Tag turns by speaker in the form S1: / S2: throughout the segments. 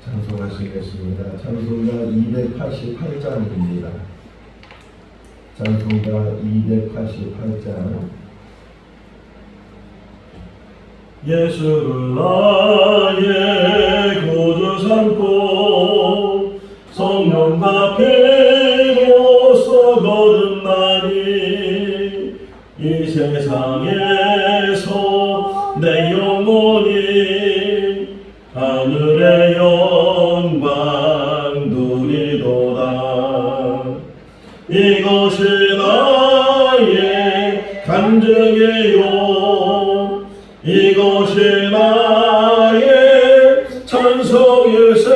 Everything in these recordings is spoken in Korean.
S1: 찬송하시겠습니다. 찬송가 288장입니다. 찬송가 288장.
S2: 예수를 나의 구주 삼고 성령과 피로써 거듭나니 이 세상에서 내 영혼이 하늘의 영광 누리도다. 이것이 나의 간증이요, 이것이 나의 찬송일세.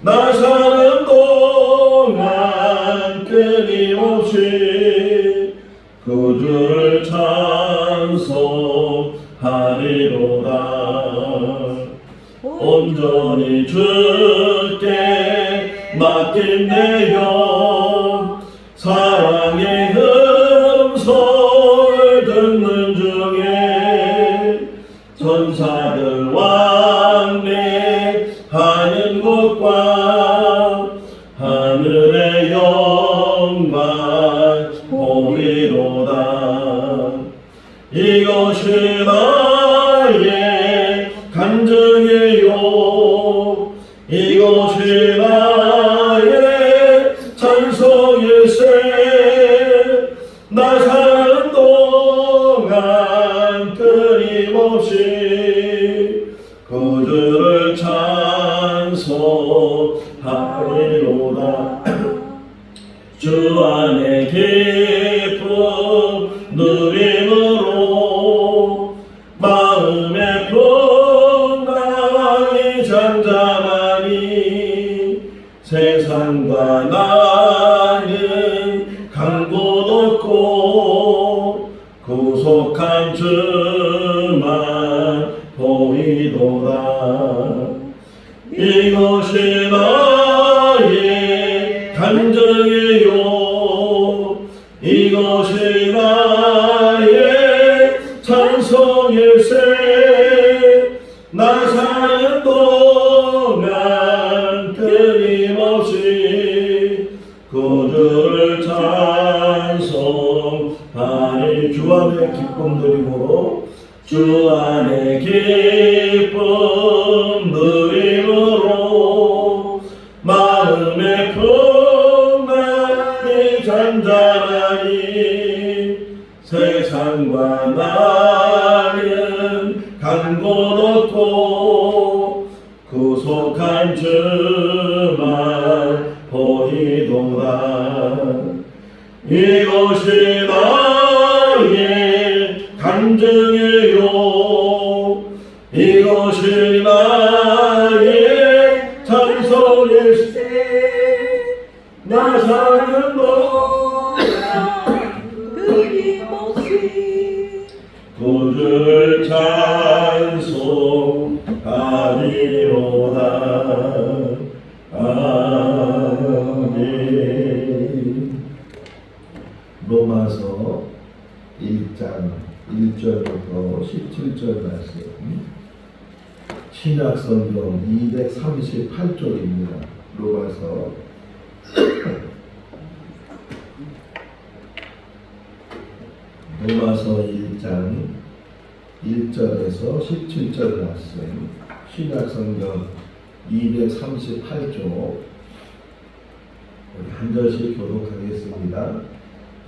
S2: 나 사는 동안 끊임없이 구주를 찬송하리로다. 온전히 주께 맡긴 내 영, 사랑의 음성을 듣는 중에 천사들 왕래하는 곳과 하늘의 영광 보리로다. 이것이 나의 간증이요, 이것이 나의 찬송일세. 나 사는 동안 끊임없이 구주를 찬송하리로다. 주 안에 기쁨 누림으로 마음의 풍랑이 잠잠하니 세상과 나는 강도 높고 구속한 주만 보이도다. 이것이 나의 간증이요, 이것이 나의 찬송일세. 나 사는 동안 끊임없이 구주를 찬송하리. 주 안에 기쁨 누림으로, 주 안에 기쁨 누림으로 마음의 풍랑이 잔잔하니 세상과 나는 강고 높고 구속한 주만 보이도다. 이것이 나의 간증이요, 이것이 나의 찬송일세. 나 사는 동안 끊임없이 구주를 찬송하리로다. 아멘.
S1: 로마서 1장 1절부터 17절 말씀, 신약성경 238쪽입니다. 로마서 로마서 1장 1절에서 17절 말씀, 신약성경 238쪽. 우리 한 절씩 교독하겠습니다.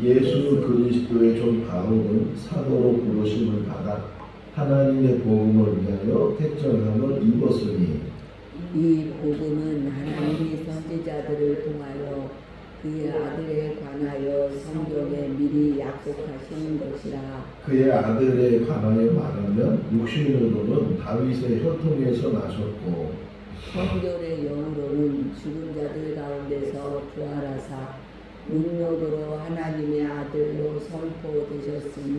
S1: 예수 그리스도의 종 바울은 사도로 부르심을 받아 하나님의 복음을 위하여 택정함을 입었으니,
S3: 이 복음은 하나님의 선지자들을 통하여 그의 아들에 관하여 성경에 미리 약속하신 것이라.
S1: 그의 아들에 관하여 말하면 육신으로는 다윗의 혈통에서 나셨고
S3: 성결의 영으로는 죽은 자들 가운데서 부활하사 능력으로 하나님의 아들로 선포되셨으니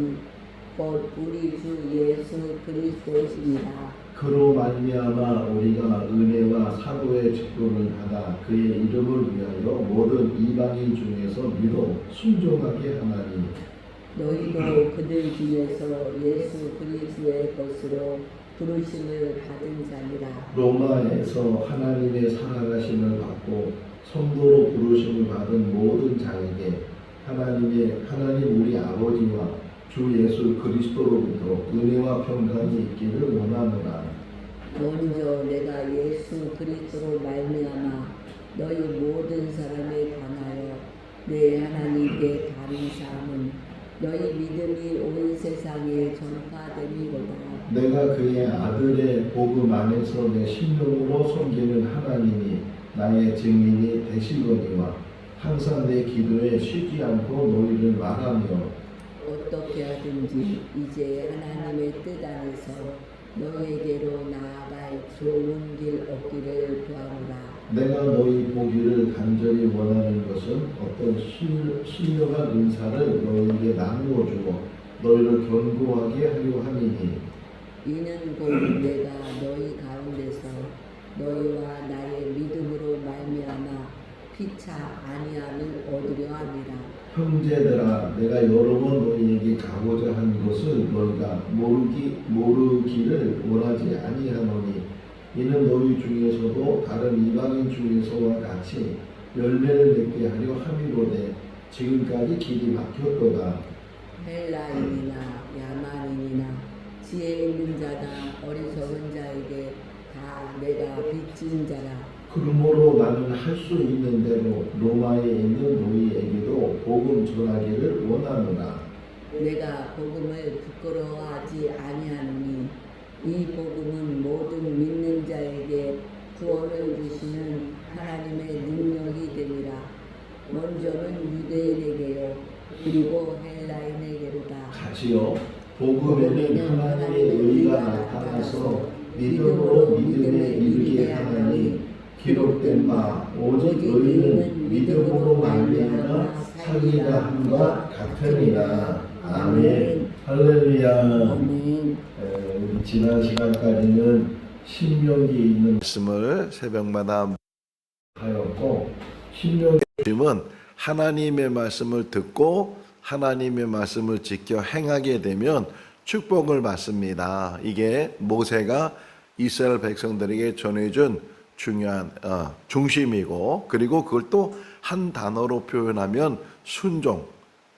S3: 곧 우리 주 예수 그리스도시니라.
S1: 그로 말미암아 우리가 은혜와 사도의 직분을 받아 그의 이름을 위하여 모든 이방인 중에서 미로 순종하게 하나니,
S3: 너희도 그들 중에서 예수 그리스도의 것으로 부르심을 받은 자니라.
S1: 로마에서 하나님의 살아가심을 받고 성도로 부르심을 받은 모든 자에게 하나님 우리 아버지와 주 예수 그리스도로부터 은혜와 평강이 있기를 원하노라.
S3: 먼저 내가 예수 그리스도로 말미암아 너희 모든 사람에 관하여 내 하나님께 다른 사람은 너희 믿음이 온 세상에 전파됨이로다.
S1: 내가 그의 아들의 복음 안에서 내 심령으로 섬기는 하나님이 나의 증인이 되시거니와 항상 내 기도에 쉬지 않고 너희를 말하며
S3: 어떻게 하든지 이제 하나님의 뜻 안에서 너희에게로 나아갈 좋은 길 얻기를 구하노라.
S1: 내가 너희 보기를 간절히 원하는 것은 어떤 신령한 은사를 너희에게 나누어 주고 너희를 견고하게 하려 함이니
S3: 이는 곧 내가 너희 가운데서 너희와 나의 믿음으로 말미암아 피차 아니함을 얻으려 함이라.
S1: 형제들아 내가 여러 번 너희에게 가고자 한 것을 너희가 모르기를 원하지 아니하노니 이는 너희 중에서도 다른 이방인 중에서와 같이 열매를 맺게 하려 함이로되 지금까지 길이 막혔도다.
S3: 헬라인이나 야만인이나 지혜 있는 자나 어리석은 자에게 다 내가 빚진 자라.
S1: 그러므로 나는 할 수 있는 대로 로마에 있는 너희에게도 복음 전하기를 원하노라.
S3: 내가 복음을 부끄러워하지 아니하노니 이 복음은 모든 믿는 자에게 구원을 주시는 하나님의 능력이 되니라. 먼저는 유대인에게요 그리고 헬라인에게로다.
S1: 같이요. 복음에는 하나님의 의가 나타나서 믿음으로 믿음에 이르게 하나니 기록된 바 오직 너희는 믿음으로 말미암아 살리라 함과 같으니라. 아멘. 할렐루야.
S3: 아멘.
S1: 우리 지난 시간까지는 신명기에 있는 말씀을 새벽마다 하였고 신명기는 하나님의 말씀을 듣고 하나님의 말씀을 지켜 행하게 되면 축복을 받습니다. 이게 모세가 이스라엘 백성들에게 전해준 중요한 중심이고 그리고 그걸 또 한 단어로 표현하면 순종.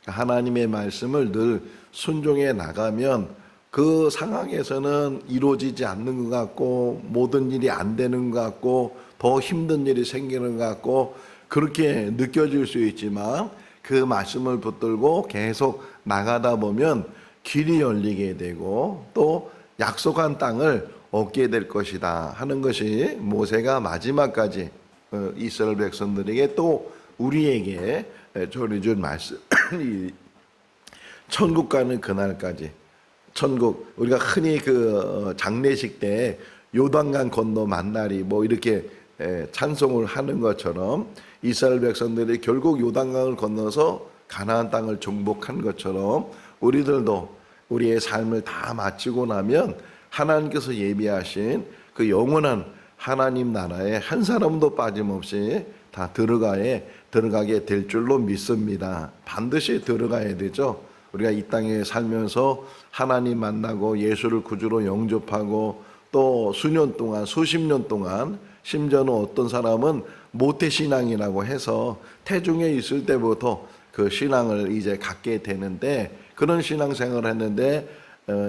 S1: 하나님의 말씀을 늘 순종해 나가면 그 상황에서는 이루어지지 않는 것 같고 모든 일이 안 되는 것 같고 더 힘든 일이 생기는 것 같고 그렇게 느껴질 수 있지만 그 말씀을 붙들고 계속 나가다 보면 길이 열리게 되고 또 약속한 땅을 얻게 될 것이다 하는 것이 모세가 마지막까지 이스라엘 백성들에게 또 우리에게 전해준 말씀. 천국 가는 그날까지 천국 우리가 흔히 그 장례식 때 요단강 건너 만나리 뭐 이렇게 찬송을 하는 것처럼 이스라엘 백성들이 결국 요단강을 건너서 가나안 땅을 정복한 것처럼 우리들도 우리의 삶을 다 마치고 나면 하나님께서 예비하신 그 영원한 하나님 나라에 한 사람도 빠짐없이 다 들어가게 될 줄로 믿습니다. 반드시 들어가야 되죠. 우리가 이 땅에 살면서 하나님 만나고 예수를 구주로 영접하고 또 수년 동안 수십 년 동안 심지어는 어떤 사람은 모태신앙이라고 해서 태중에 있을 때부터 그 신앙을 이제 갖게 되는데 그런 신앙생활을 했는데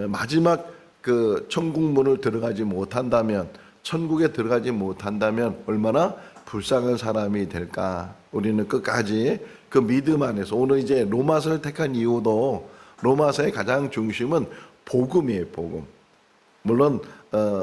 S1: 마지막 그 천국문을 들어가지 못한다면 천국에 들어가지 못한다면 얼마나 불쌍한 사람이 될까. 우리는 끝까지 그 믿음 안에서 오늘 이제 로마서를 택한 이유도 로마서의 가장 중심은 복음이에요. 복음. 물론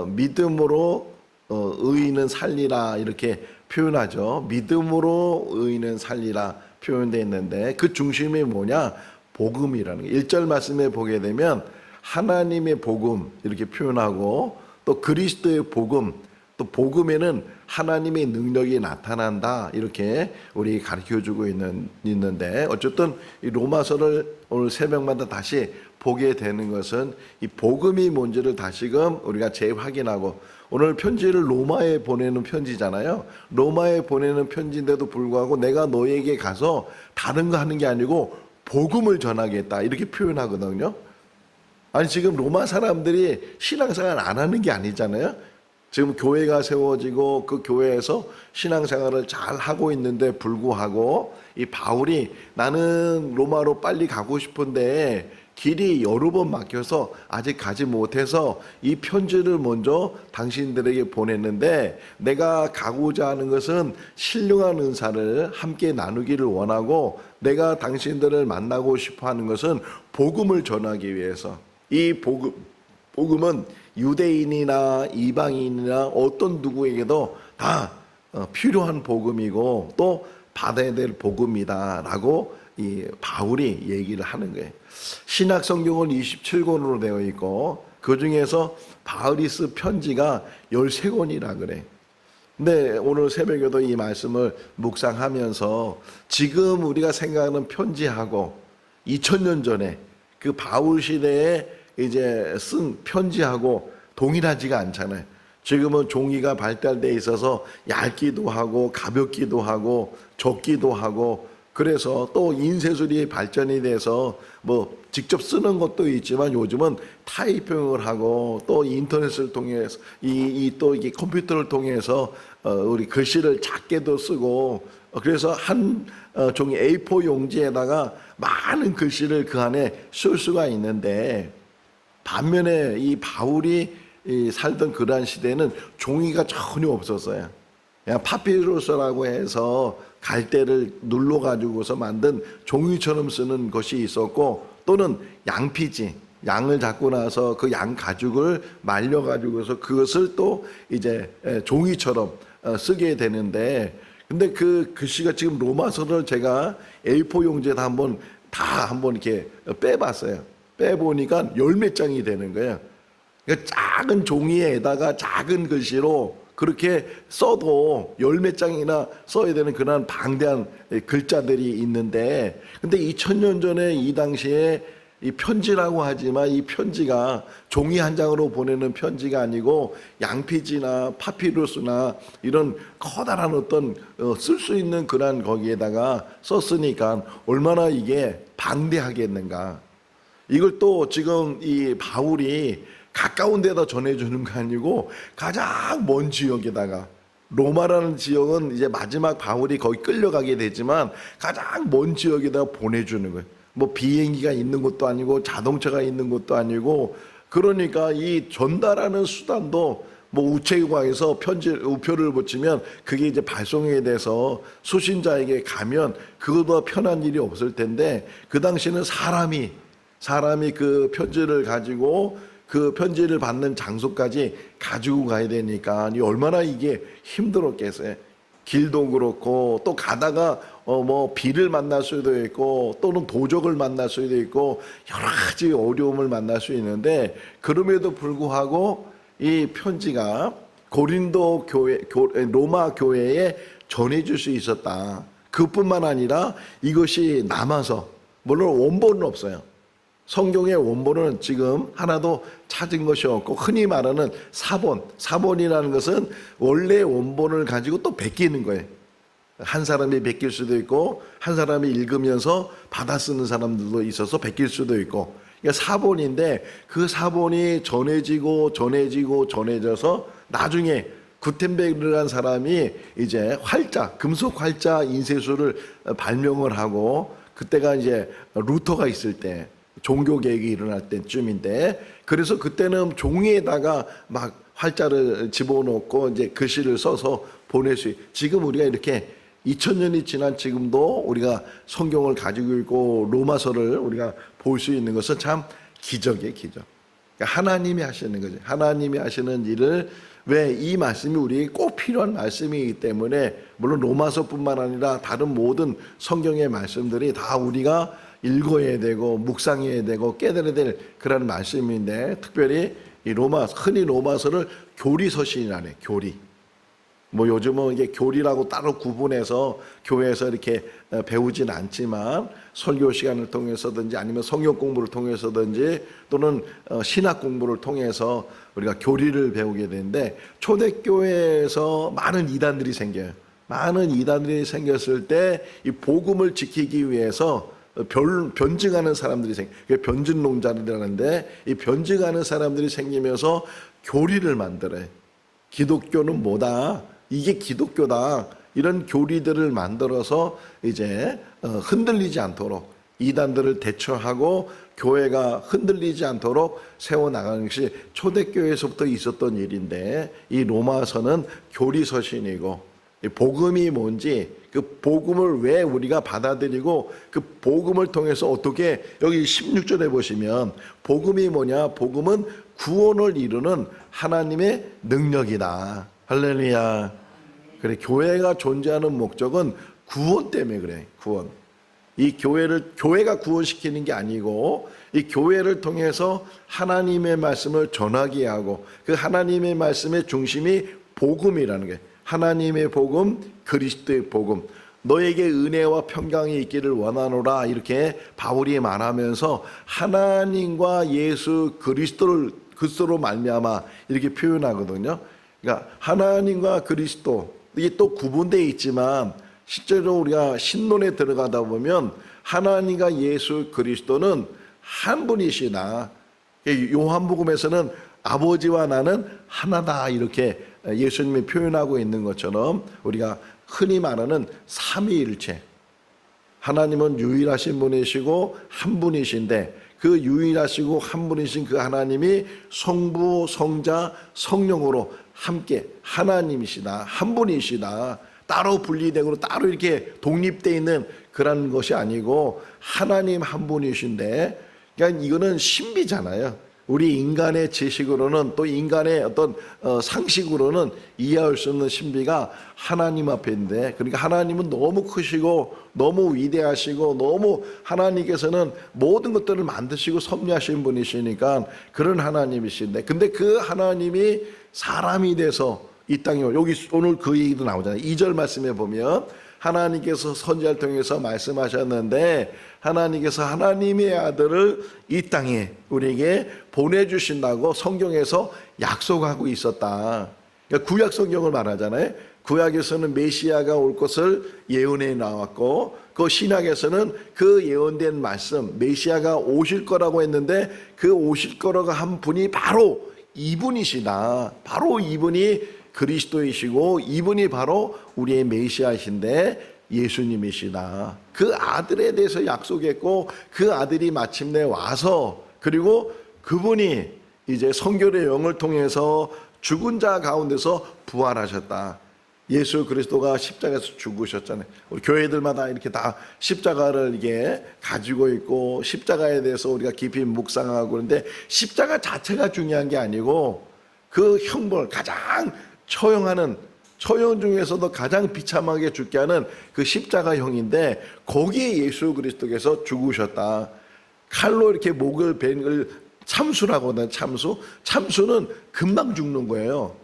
S1: 믿음으로 의인은 살리라 이렇게 표현하죠. 믿음으로 의인은 살리라 표현되어 있는데 그 중심이 뭐냐? 복음이라는 게 1절 말씀에 보게 되면 하나님의 복음 이렇게 표현하고 또 그리스도의 복음 또 복음에는 하나님의 능력이 나타난다 이렇게 우리 가르쳐주고 있는데 어쨌든 이 로마서를 오늘 새벽마다 다시 보게 되는 것은 이 복음이 뭔지를 다시금 우리가 재확인하고 오늘 편지를 로마에 보내는 편지잖아요. 로마에 보내는 편지인데도 불구하고 내가 너에게 가서 다른 거 하는 게 아니고 복음을 전하겠다 이렇게 표현하거든요. 아니 지금 로마 사람들이 신앙생활 안 하는 게 아니잖아요. 지금 교회가 세워지고 그 교회에서 신앙생활을 잘 하고 있는데 불구하고 이 바울이 나는 로마로 빨리 가고 싶은데 길이 여러 번 막혀서 아직 가지 못해서 이 편지를 먼저 당신들에게 보냈는데 내가 가고자 하는 것은 신령한 은사를 함께 나누기를 원하고 내가 당신들을 만나고 싶어 하는 것은 복음을 전하기 위해서 이 복음은 유대인이나 이방인이나 어떤 누구에게도 다 필요한 복음이고 또 받아야 될 복음이다라고 이 바울이 얘기를 하는 거예요. 신약 성경은 27권으로 되어 있고 그 중에서 바울이 쓴 편지가 13권이라 그래. 근데 오늘 새벽에도 이 말씀을 묵상하면서 지금 우리가 생각하는 편지하고 2000년 전에 그 바울 시대에 이제 쓴 편지하고 동일하지가 않잖아요. 지금은 종이가 발달돼 있어서 얇기도 하고 가볍기도 하고 적기도 하고 그래서 또 인쇄술이 발전이 돼서 뭐 직접 쓰는 것도 있지만 요즘은 타이핑을 하고 또 인터넷을 통해서 또 이게 컴퓨터를 통해서 우리 글씨를 작게도 쓰고 그래서 한 종이 A4 용지에다가 많은 글씨를 그 안에 쓸 수가 있는데 반면에 이 바울이 살던 그러한 시대는 종이가 전혀 없었어요. 그냥 파피루스라고 해서 갈대를 눌러 가지고서 만든 종이처럼 쓰는 것이 있었고 또는 양피지 양을 잡고 나서 그 양 가죽을 말려 가지고서 그것을 또 이제 종이처럼 쓰게 되는데 근데 그 글씨가 지금 로마서를 제가 A4 용지에다 한번 이렇게 빼봤어요. 빼보니까 10몇 장이 되는 거예요. 그러니까 작은 종이에다가 작은 글씨로 그렇게 써도 10몇 장이나 써야 되는 그런 방대한 글자들이 있는데 근데 2000년 전에 이 당시에 이 편지라고 하지만 이 편지가 종이 한 장으로 보내는 편지가 아니고 양피지나 파피루스나 이런 커다란 어떤 쓸 수 있는 그런 거기에다가 썼으니까 얼마나 이게 방대하겠는가. 이걸 또 지금 이 바울이 가까운 데다 전해주는 거 아니고 가장 먼 지역에다가 로마라는 지역은 이제 마지막 바울이 거기 끌려가게 되지만 가장 먼 지역에다가 보내주는 거예요. 뭐 비행기가 있는 것도 아니고 자동차가 있는 것도 아니고 그러니까 이 전달하는 수단도 뭐 우체국에서 우표를 붙이면 그게 이제 발송에 대해서 수신자에게 가면 그거보다 편한 일이 없을 텐데 그 당시는 사람이 그 편지를 가지고 그 편지를 받는 장소까지 가지고 가야 되니까 얼마나 이게 힘들었겠어요. 길도 그렇고 또 가다가 뭐 비를 만날 수도 있고 또는 도적을 만날 수도 있고 여러 가지 어려움을 만날 수 있는데 그럼에도 불구하고 이 편지가 고린도 교회 로마 교회에 전해줄 수 있었다. 그뿐만 아니라 이것이 남아서 물론 원본은 없어요. 성경의 원본은 지금 하나도 찾은 것이 없고 흔히 말하는 사본이라는 것은 원래 원본을 가지고 또 베끼는 거예요. 한 사람이 베낄 수도 있고 한 사람이 읽으면서 받아 쓰는 사람들도 있어서 베낄 수도 있고 그러니까 사본인데 그 사본이 전해져서 나중에 구텐베르라는 사람이 이제 금속 활자 인쇄술을 발명을 하고 그때가 이제 루터가 있을 때 종교 개혁이 일어날 때쯤인데 그래서 그때는 종이에다가 막 활자를 집어넣고 이제 글씨를 써서 보낼 수 지금 우리가 이렇게 2000년이 지난 지금도 우리가 성경을 가지고 있고 로마서를 우리가 볼 수 있는 것은 참 기적이에요, 기적. 그러니까 하나님이 하시는 거죠. 하나님이 하시는 일을 왜 이 말씀이 우리에게 꼭 필요한 말씀이기 때문에 물론 로마서뿐만 아니라 다른 모든 성경의 말씀들이 다 우리가 읽어야 되고 묵상해야 되고 깨달아야 될 그런 말씀인데 특별히 이 흔히 로마서를 교리서신이라네. 교리. 뭐 요즘은 이게 교리라고 따로 구분해서 교회에서 이렇게 배우진 않지만 설교 시간을 통해서든지 아니면 성경 공부를 통해서든지 또는 신학 공부를 통해서 우리가 교리를 배우게 되는데 초대교회에서 많은 이단들이 생겨요. 많은 이단들이 생겼을 때 이 복음을 지키기 위해서 변증하는 사람들이 변증농자들이라는데 이 변증하는 사람들이 생기면서 교리를 만들어요. 기독교는 뭐다? 이게 기독교다. 이런 교리들을 만들어서 이제 흔들리지 않도록 이단들을 대처하고 교회가 흔들리지 않도록 세워나가는 것이 초대교회에서부터 있었던 일인데 이 로마서는 교리서신이고 복음이 뭔지 그 복음을 왜 우리가 받아들이고 그 복음을 통해서 어떻게 여기 16절에 보시면 복음이 뭐냐? 복음은 구원을 이루는 하나님의 능력이다. 할렐루야. 그래, 교회가 존재하는 목적은 구원 때문에 그래. 구원. 이 교회가 구원시키는 게 아니고 이 교회를 통해서 하나님의 말씀을 전하게 하고 그 하나님의 말씀의 중심이 복음이라는 게 하나님의 복음, 그리스도의 복음. 너에게 은혜와 평강이 있기를 원하노라 이렇게 바울이 말하면서 하나님과 예수 그리스도로 말미암아 이렇게 표현하거든요. 그러니까 하나님과 그리스도 이게 또 구분되어 있지만 실제로 우리가 신론에 들어가다 보면 하나님과 예수 그리스도는 한 분이시나 요한복음에서는 아버지와 나는 하나다 이렇게 예수님이 표현하고 있는 것처럼 우리가 흔히 말하는 삼위일체 하나님은 유일하신 분이시고 한 분이신데 그 유일하시고 한 분이신 그 하나님이 성부, 성자, 성령으로 함께 하나님이시다. 한 분이시다. 따로 분리되고 따로 이렇게 독립되어 있는 그런 것이 아니고 하나님 한 분이신데 그러니까 이거는 신비잖아요. 우리 인간의 지식으로는 또 인간의 어떤 상식으로는 이해할 수 없는 신비가 하나님 앞에 있는데 그러니까 하나님은 너무 크시고 너무 위대하시고 너무 하나님께서는 모든 것들을 만드시고 섭리하신 분이시니까 그런 하나님이신데 근데 그 하나님이 사람이 돼서 이 땅에 여기 오늘 그 얘기도 나오잖아요. 2절 말씀에 보면 하나님께서 선지자를 통해서 말씀하셨는데 하나님께서 하나님의 아들을 이 땅에 우리에게 보내주신다고 성경에서 약속하고 있었다. 그러니까 구약 성경을 말하잖아요. 구약에서는 메시아가 올 것을 예언해 나왔고 그 신약에서는 그 예언된 말씀 메시아가 오실 거라고 했는데 그 오실 거라고 한 분이 바로 이분이시다. 바로 이분이 그리스도이시고 이분이 바로 우리의 메시아이신데 예수님이시다. 그 아들에 대해서 약속했고 그 아들이 마침내 와서 그리고 그분이 이제 성결의 영을 통해서 죽은 자 가운데서 부활하셨다. 예수 그리스도가 십자가에서 죽으셨잖아요. 우리 교회들마다 이렇게 다 십자가를 이게 가지고 있고 십자가에 대해서 우리가 깊이 묵상하고 그런데 십자가 자체가 중요한 게 아니고 그 형벌 가장 처형 중에서도 가장 비참하게 죽게 하는 그 십자가형인데 거기에 예수 그리스도께서 죽으셨다. 칼로 이렇게 목을 벤 걸 참수라고 하는 참수는 금방 죽는 거예요.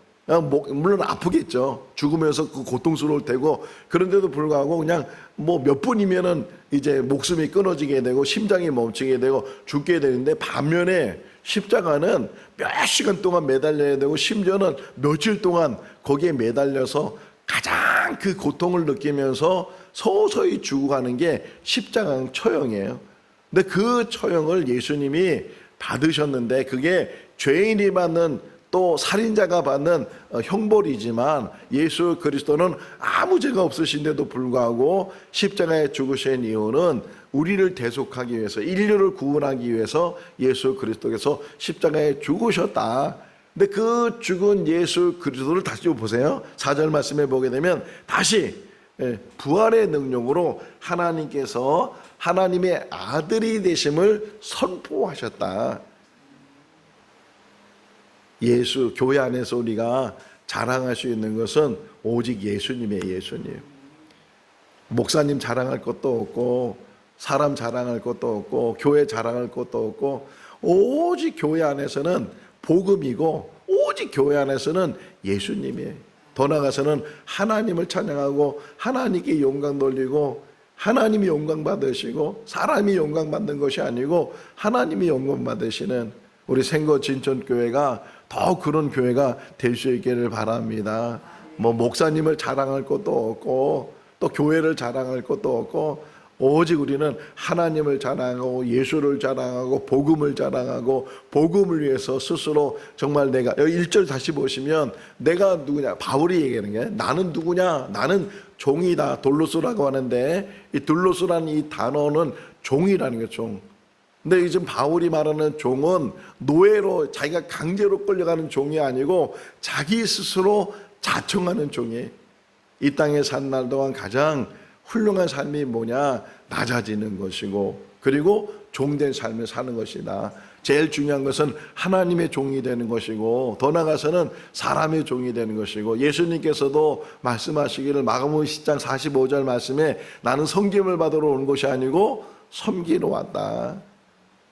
S1: 물론 아프겠죠. 죽으면서 그 고통스러울 테고 그런데도 불구하고 그냥 뭐 몇 분이면은 이제 목숨이 끊어지게 되고 심장이 멈추게 되고 죽게 되는데 반면에 십자가는 몇 시간 동안 매달려야 되고 심지어는 며칠 동안 거기에 매달려서 가장 그 고통을 느끼면서 서서히 죽어가는 게 십자가 처형이에요. 근데 그 처형을 예수님이 받으셨는데 그게 죄인이 받는 또 살인자가 받는 형벌이지만 예수 그리스도는 아무 죄가 없으신데도 불구하고 십자가에 죽으신 이유는 우리를 대속하기 위해서 인류를 구원하기 위해서 예수 그리스도께서 십자가에 죽으셨다. 근데 그 죽은 예수 그리스도를 다시 보세요. 4절 말씀에 보게 되면 다시 부활의 능력으로 하나님께서 하나님의 아들이 되심을 선포하셨다. 예수 교회 안에서 우리가 자랑할 수 있는 것은 오직 예수님이에요. 예수님. 목사님 자랑할 것도 없고 사람 자랑할 것도 없고 교회 자랑할 것도 없고 오직 교회 안에서는 복음이고 오직 교회 안에서는 예수님이에요. 더 나아가서는 하나님을 찬양하고 하나님께 영광 돌리고 하나님이 영광 받으시고 사람이 영광 받는 것이 아니고 하나님이 영광 받으시는 우리 생거 진천교회가 더 그런 교회가 될 수 있기를 바랍니다. 뭐 목사님을 자랑할 것도 없고 또 교회를 자랑할 것도 없고 오직 우리는 하나님을 자랑하고 예수를 자랑하고 복음을 자랑하고 복음을 위해서 스스로 정말 내가, 여기 1절 다시 보시면 내가 누구냐, 바울이 얘기하는 게 나는 누구냐, 나는 종이다. 돌로스라고 하는데 이 돌로스라는 이 단어는 종이라는 거예요. 종. 근데 지금 바울이 말하는 종은 노예로 자기가 강제로 끌려가는 종이 아니고 자기 스스로 자청하는 종이에요. 이 땅에 산 날 동안 가장 훌륭한 삶이 뭐냐, 낮아지는 것이고 그리고 종된 삶을 사는 것이다. 제일 중요한 것은 하나님의 종이 되는 것이고 더 나아가서는 사람의 종이 되는 것이고, 예수님께서도 말씀하시기를 마가복음 10장 45절 말씀에 나는 섬김을 받으러 온 것이 아니고 섬기러 왔다.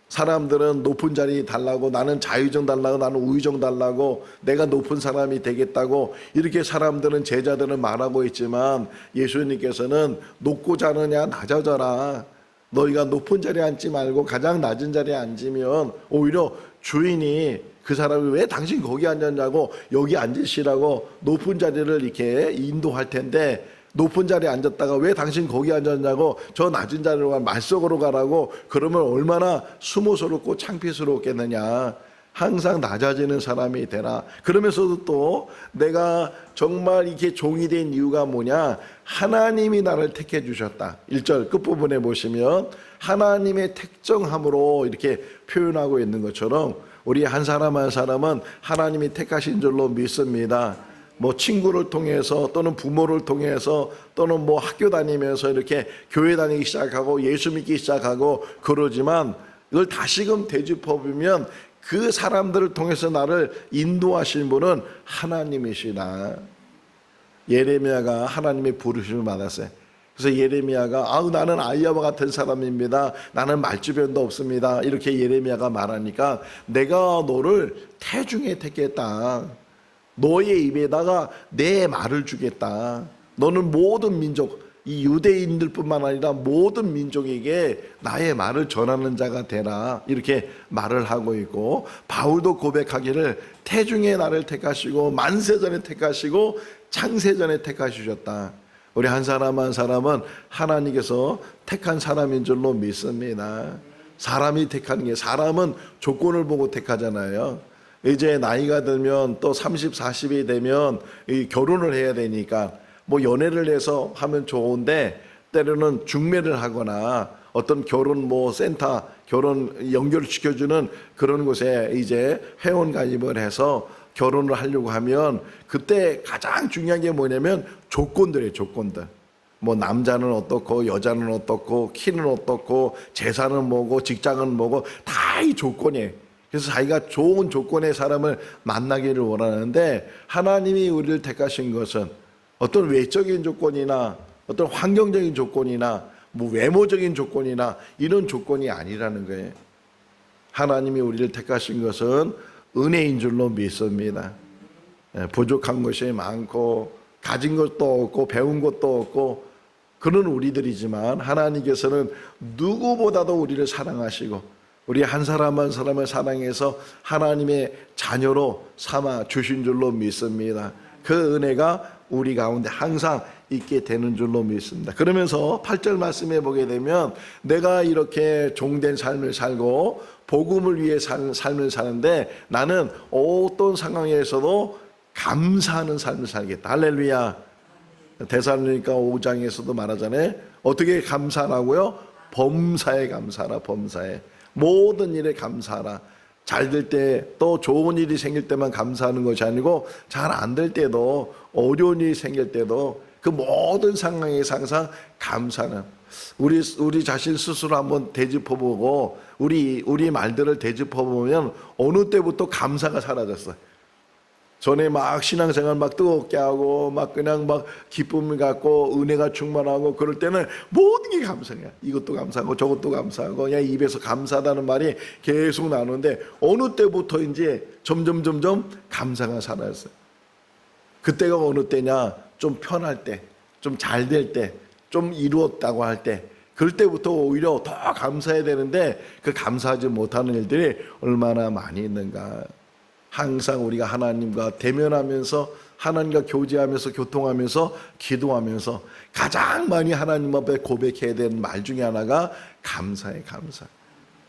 S1: 사람들은 높은 자리 달라고, 나는 자유정 달라고, 나는 우유정 달라고, 내가 높은 사람이 되겠다고 이렇게 사람들은, 제자들은 말하고 있지만 예수님께서는 높고자 하느냐, 낮아져라. 너희가 높은 자리에 앉지 말고 가장 낮은 자리에 앉으면 오히려 주인이 그 사람이 왜 당신 거기 앉았냐고 여기 앉으시라고 높은 자리를 이렇게 인도할 텐데, 높은 자리에 앉았다가 왜 당신 거기 앉았냐고 저 낮은 자리로 말석으로 가라고 그러면 얼마나 수모스럽고 창피스럽겠느냐. 항상 낮아지는 사람이 되라. 그러면서도 또 내가 정말 이렇게 종이 된 이유가 뭐냐, 하나님이 나를 택해 주셨다. 1절 끝부분에 보시면 하나님의 택정함으로 이렇게 표현하고 있는 것처럼 우리 한 사람 한 사람은 하나님이 택하신 줄로 믿습니다. 뭐 친구를 통해서 또는 부모를 통해서 또는 뭐 학교 다니면서 이렇게 교회 다니기 시작하고 예수 믿기 시작하고 그러지만 이걸 다시금 되짚어보면 그 사람들을 통해서 나를 인도하신 분은 하나님이시다. 예레미야가 하나님의 부르심을 받았어요. 그래서 예레미야가 나는 아이야와 같은 사람입니다. 나는 말주변도 없습니다. 이렇게 예레미야가 말하니까 내가 너를 태중에 택했다. 너의 입에다가 내 말을 주겠다. 너는 모든 민족, 이 유대인들뿐만 아니라 모든 민족에게 나의 말을 전하는 자가 되라. 이렇게 말을 하고 있고, 바울도 고백하기를 태중에 나를 택하시고 만세전에 택하시고 창세전에 택하시셨다. 우리 한 사람 한 사람은 하나님께서 택한 사람인 줄로 믿습니다. 사람이 택하는 게, 사람은 조건을 보고 택하잖아요. 이제 나이가 들면 또 30, 40이 되면 이 결혼을 해야 되니까 뭐 연애를 해서 하면 좋은데 때로는 중매를 하거나 어떤 결혼 뭐 센터, 결혼 연결시켜주는 그런 곳에 이제 회원 가입을 해서 결혼을 하려고 하면 그때 가장 중요한 게 뭐냐면 조건들이에요. 조건들. 뭐 남자는 어떻고 여자는 어떻고 키는 어떻고 재산은 뭐고 직장은 뭐고 다 이 조건이에요. 그래서 자기가 좋은 조건의 사람을 만나기를 원하는데, 하나님이 우리를 택하신 것은 어떤 외적인 조건이나 어떤 환경적인 조건이나 뭐 외모적인 조건이나 이런 조건이 아니라는 거예요. 하나님이 우리를 택하신 것은 은혜인 줄로 믿습니다. 부족한 것이 많고 가진 것도 없고 배운 것도 없고 그런 우리들이지만 하나님께서는 누구보다도 우리를 사랑하시고 우리 한 사람 한 사람을 사랑해서 하나님의 자녀로 삼아 주신 줄로 믿습니다. 그 은혜가 우리 가운데 항상 있게 되는 줄로 믿습니다. 그러면서 8절 말씀에 보게 되면 내가 이렇게 종된 삶을 살고 복음을 위해 삶을 사는데 나는 어떤 상황에서도 감사하는 삶을 살겠다. 할렐루야. 데살로니가 5장에서도 말하잖아요. 어떻게 감사하라고요? 범사에 감사하라. 범사에. 모든 일에 감사하라. 잘 될 때, 또 좋은 일이 생길 때만 감사하는 것이 아니고 잘 안 될 때도, 어려운 일이 생길 때도 그 모든 상황에서 항상 감사는, 우리 자신 스스로 한번 되짚어보고 우리 말들을 되짚어보면 어느 때부터 감사가 사라졌어요. 전에 막 신앙생활 막 뜨겁게 하고 막 그냥 막 기쁨을 갖고 은혜가 충만하고 그럴 때는 모든 게 감사해요. 이것도 감사하고 저것도 감사하고 그냥 입에서 감사하다는 말이 계속 나오는데 어느 때부터인지 점점 감사가 사라졌어요. 그때가 어느 때냐? 좀 편할 때, 좀 잘 될 때, 좀 이루었다고 할 때, 그럴 때부터 오히려 더 감사해야 되는데 그 감사하지 못하는 일들이 얼마나 많이 있는가. 항상 우리가 하나님과 대면하면서 하나님과 교제하면서 교통하면서 기도하면서 가장 많이 하나님 앞에 고백해야 되는 말 중에 하나가 감사해.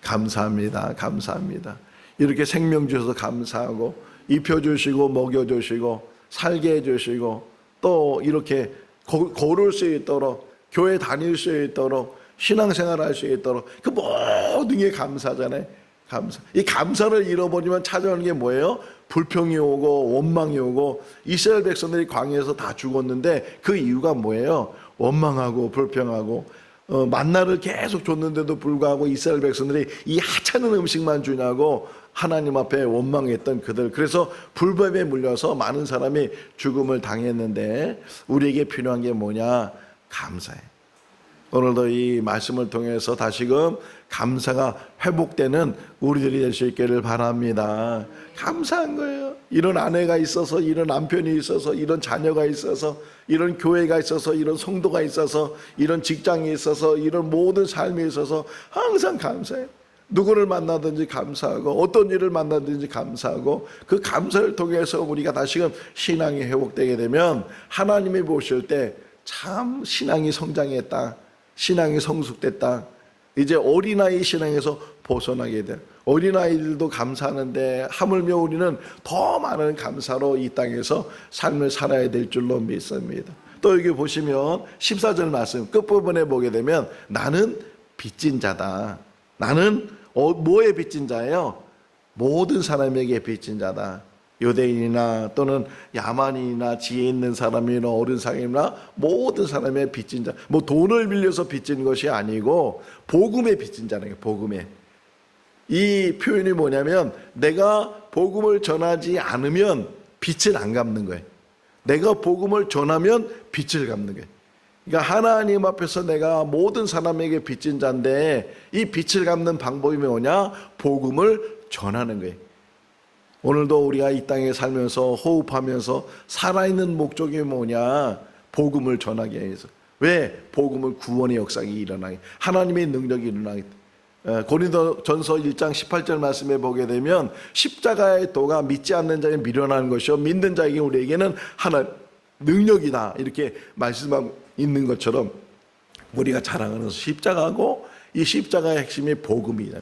S1: 감사합니다. 감사합니다. 이렇게 생명 주셔서 감사하고 입혀주시고 먹여주시고 살게 해주시고 또 이렇게 걸을 수 있도록 교회 다닐 수 있도록 신앙생활 할 수 있도록 그 모든 게 감사잖아요. 감사. 이 감사를 잃어버리면 찾아오는 게 뭐예요? 불평이 오고 원망이 오고 이스라엘 백성들이 광야에서 다 죽었는데 그 이유가 뭐예요? 원망하고 불평하고 만나를 계속 줬는데도 불구하고 이스라엘 백성들이 이 하찮은 음식만 주냐고 하나님 앞에 원망했던 그들. 그래서 불법에 물려서 많은 사람이 죽음을 당했는데 우리에게 필요한 게 뭐냐? 감사해. 오늘도 이 말씀을 통해서 다시금 감사가 회복되는 우리들이 될 수 있기를 바랍니다. 감사한 거예요. 이런 아내가 있어서, 이런 남편이 있어서, 이런 자녀가 있어서, 이런 교회가 있어서, 이런 성도가 있어서, 이런 직장이 있어서, 이런 모든 삶이 있어서 항상 감사해요. 누구를 만나든지 감사하고 어떤 일을 만나든지 감사하고 그 감사를 통해서 우리가 다시금 신앙이 회복되게 되면 하나님이 보실 때 참 신앙이 성장했다, 신앙이 성숙됐다, 이제 어린아이 신앙에서 벗어나게 돼. 어린아이들도 감사하는데 하물며 우리는 더 많은 감사로 이 땅에서 삶을 살아야 될 줄로 믿습니다. 또 여기 보시면 14절 말씀 끝부분에 보게 되면 나는 빚진 자다. 나는 뭐에 빚진 자예요? 모든 사람에게 빚진 자다. 유대인이나 또는 야만인이나 지혜 있는 사람이나 어른 사람이나 모든 사람의 빚진 자. 뭐 돈을 빌려서 빚진 것이 아니고 복음에 빚진 자는 거예요. 복음에. 이 표현이 뭐냐면 내가 복음을 전하지 않으면 빚을 안 갚는 거예요. 내가 복음을 전하면 빚을 갚는 거예요. 그러니까 하나님 앞에서 내가 모든 사람에게 빚진 자인데 이 빚을 갚는 방법이 뭐냐? 복음을 전하는 거예요. 오늘도 우리가 이 땅에 살면서 호흡하면서 살아있는 목적이 뭐냐? 복음을 전하게 해서. 왜? 복음을 구원의 역사가 일어나게, 하나님의 능력이 일어나게. 고린도전서 1장 18절 말씀에 보게 되면 십자가의 도가 믿지 않는 자에게 미련한 것이요 믿는 자에게 우리에게는 하나 능력이다, 이렇게 말씀하고 있는 것처럼 우리가 자랑하는 십자가고 이 십자가의 핵심이 복음이다.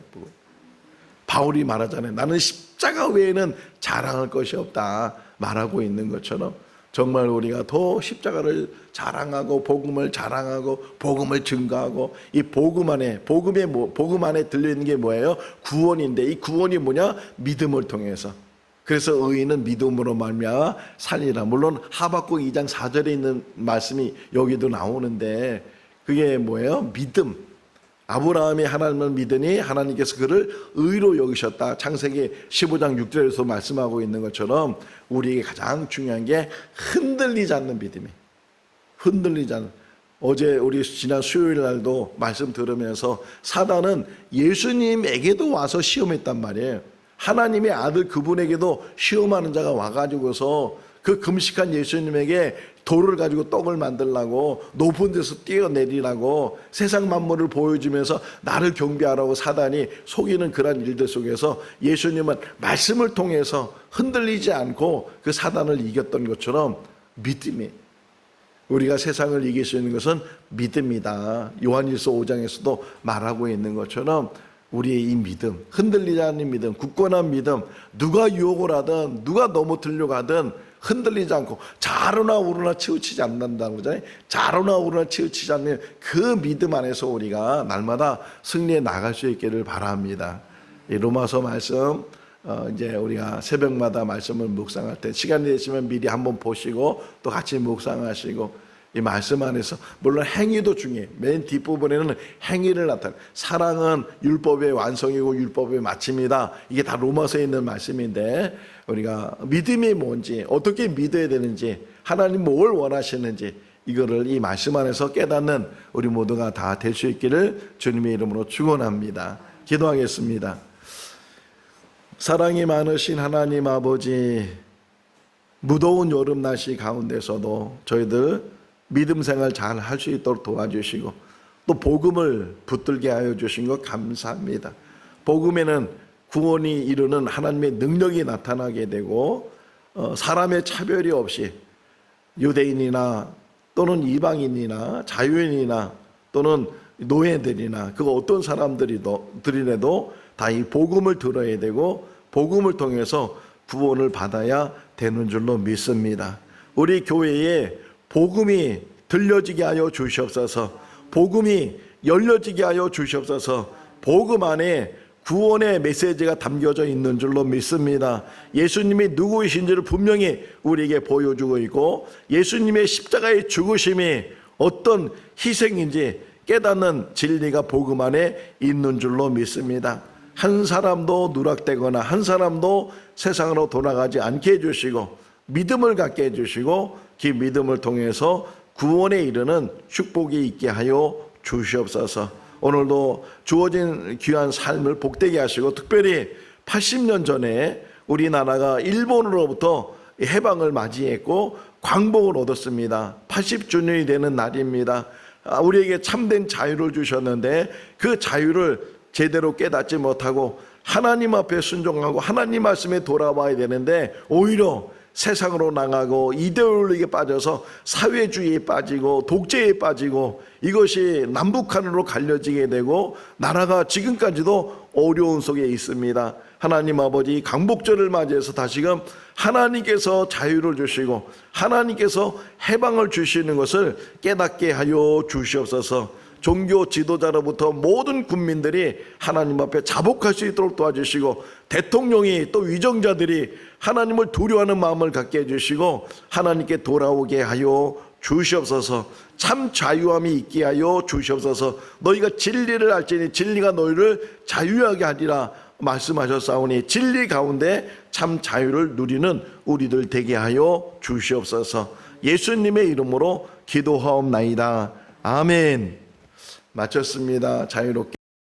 S1: 바울이 말하잖아요. 나는 십자가 외에는 자랑할 것이 없다 말하고 있는 것처럼 정말 우리가 더 십자가를 자랑하고 복음을 자랑하고 복음을 증거하고 이 복음 안에 복음 안에 들려 있는 게 뭐예요? 구원인데 이 구원이 뭐냐? 믿음을 통해서. 그래서 의인은 믿음으로 말미암아 살리라. 물론 하박국 2장 4절에 있는 말씀이 여기도 나오는데 그게 뭐예요? 믿음. 아브라함이 하나님을 믿으니 하나님께서 그를 의로 여기셨다. 창세기 15장 6절에서 말씀하고 있는 것처럼 우리에게 가장 중요한 게 흔들리지 않는 믿음이에요. 흔들리지 않는. 어제 우리 지난 수요일 날도 말씀 들으면서 사단은 예수님에게도 와서 시험했단 말이에요. 하나님의 아들 그분에게도 시험하는 자가 와가지고서 그 금식한 예수님에게 돌을 가지고 떡을 만들라고 높은 데서 뛰어내리라고 세상 만물을 보여주면서 나를 경배하라고 사단이 속이는 그런 일들 속에서 예수님은 말씀을 통해서 흔들리지 않고 그 사단을 이겼던 것처럼 믿음이, 우리가 세상을 이길 수 있는 것은 믿음이다. 요한일서 5장에서도 말하고 있는 것처럼 우리의 이 믿음, 흔들리지 않는 믿음, 굳건한 믿음, 누가 유혹을 하든 누가 넘어뜨려고 하든 흔들리지 않고 좌로나 우로나 치우치지 않는다고 그러잖아요. 좌로나 우로나 치우치지 않는 그 믿음 안에서 우리가 날마다 승리해 나갈 수 있기를 바랍니다. 이 로마서 말씀 이제 우리가 새벽마다 말씀을 묵상할 때 시간이 되시면 미리 한번 보시고 또 같이 묵상하시고 이 말씀 안에서 물론 행위도 중요해요. 맨 뒷부분에는 행위를 나타내. 사랑은 율법의 완성이고 율법의 마침이다. 이게 다 로마서에 있는 말씀인데 우리가 믿음이 뭔지, 어떻게 믿어야 되는지, 하나님 뭘 원하시는지 이거를 이 말씀 안에서 깨닫는 우리 모두가 다 될 수 있기를 주님의 이름으로 축원합니다. 기도하겠습니다. 사랑이 많으신 하나님 아버지, 무더운 여름 날씨 가운데서도 저희들 믿음 생활 잘 할 수 있도록 도와주시고 또 복음을 붙들게 하여 주신 것 감사합니다. 복음에는 구원이 이루는 하나님의 능력이 나타나게 되고 사람의 차별이 없이 유대인이나 또는 이방인이나 자유인이나 또는 노예들이나 그 어떤 사람들이라도 다 이 복음을 들어야 되고 복음을 통해서 구원을 받아야 되는 줄로 믿습니다. 우리 교회에 복음이 들려지게 하여 주시옵소서. 복음이 열려지게 하여 주시옵소서. 복음 안에 구원의 메시지가 담겨져 있는 줄로 믿습니다. 예수님이 누구이신지를 분명히 우리에게 보여주고 있고 예수님의 십자가의 죽으심이 어떤 희생인지 깨닫는 진리가 복음 안에 있는 줄로 믿습니다. 한 사람도 누락되거나 한 사람도 세상으로 돌아가지 않게 해주시고 믿음을 갖게 해주시고 그 믿음을 통해서 구원에 이르는 축복이 있게 하여 주시옵소서. 오늘도 주어진 귀한 삶을 복되게 하시고 특별히 80년 전에 우리나라가 일본으로부터 해방을 맞이했고 광복을 얻었습니다. 80주년이 되는 날입니다. 우리에게 참된 자유를 주셨는데 그 자유를 제대로 깨닫지 못하고 하나님 앞에 순종하고 하나님 말씀에 돌아와야 되는데 오히려 세상으로 나가고 이데올로기에 빠져서 사회주의에 빠지고 독재에 빠지고 이것이 남북한으로 갈려지게 되고 나라가 지금까지도 어려운 속에 있습니다. 하나님 아버지 강복절을 맞이해서 다시금 하나님께서 자유를 주시고 하나님께서 해방을 주시는 것을 깨닫게 하여 주시옵소서. 종교 지도자로부터 모든 국민들이 하나님 앞에 자복할 수 있도록 도와주시고 대통령이 또 위정자들이 하나님을 두려워하는 마음을 갖게 해주시고 하나님께 돌아오게 하여 주시옵소서. 참 자유함이 있게 하여 주시옵소서. 너희가 진리를 알지니 진리가 너희를 자유하게 하리라 말씀하셨사오니 진리 가운데 참 자유를 누리는 우리들 되게 하여 주시옵소서. 예수님의 이름으로 기도하옵나이다. 아멘. 마쳤습니다. 자유롭게